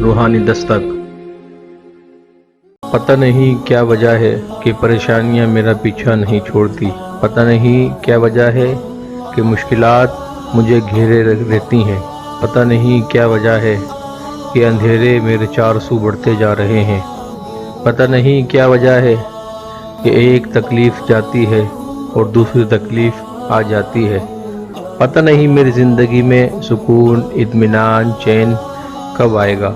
روحانی دستک۔ پتہ نہیں کیا وجہ ہے کہ پریشانیاں میرا پیچھا نہیں چھوڑتی، پتہ نہیں کیا وجہ ہے کہ مشکلات مجھے گھیرے رہتی ہیں، پتہ نہیں کیا وجہ ہے کہ اندھیرے میرے چار سو بڑھتے جا رہے ہیں، پتہ نہیں کیا وجہ ہے کہ ایک تکلیف جاتی ہے اور دوسری تکلیف آ جاتی ہے، پتہ نہیں میری زندگی میں سکون، اطمینان، چین کب آئے گا۔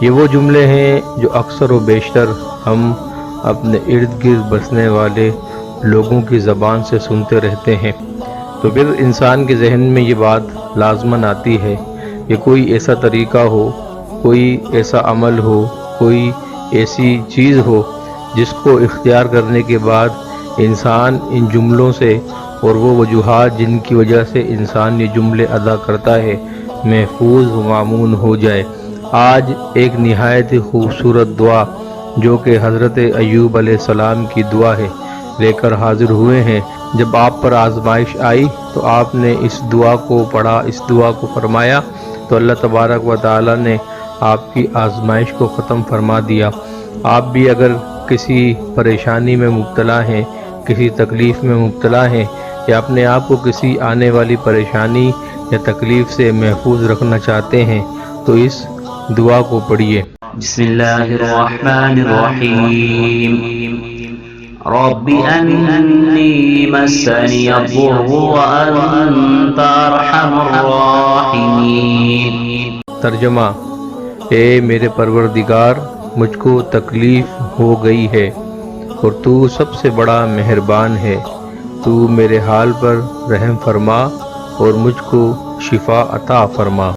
یہ وہ جملے ہیں جو اکثر و بیشتر ہم اپنے ارد گرد بسنے والے لوگوں کی زبان سے سنتے رہتے ہیں، تو پھر انسان کے ذہن میں یہ بات لازماً آتی ہے کہ کوئی ایسا طریقہ ہو، کوئی ایسا عمل ہو، کوئی ایسی چیز ہو جس کو اختیار کرنے کے بعد انسان ان جملوں سے اور وہ وجوہات جن کی وجہ سے انسان یہ جملے ادا کرتا ہے محفوظ و مامون ہو جائے۔ آج ایک نہایت ہی خوبصورت دعا جو کہ حضرت ایوب علیہ السلام کی دعا ہے لے کر حاضر ہوئے ہیں۔ جب آپ پر آزمائش آئی تو آپ نے اس دعا کو پڑھا، اس دعا کو فرمایا تو اللہ تبارک و تعالی نے آپ کی آزمائش کو ختم فرما دیا۔ آپ بھی اگر کسی پریشانی میں مبتلا ہیں، کسی تکلیف میں مبتلا ہیں یا اپنے آپ کو کسی آنے والی پریشانی یا تکلیف سے محفوظ رکھنا چاہتے ہیں تو اس دعا کو پڑھیے۔ بسم اللہ الرحمن الرحیم۔ رب انی مسنی الضر وانت ارحم الراحمین۔ ترجمہ: اے میرے پروردگار، مجھ کو تکلیف ہو گئی ہے اور تو سب سے بڑا مہربان ہے، تو میرے حال پر رحم فرما اور مجھ کو شفا عطا فرما۔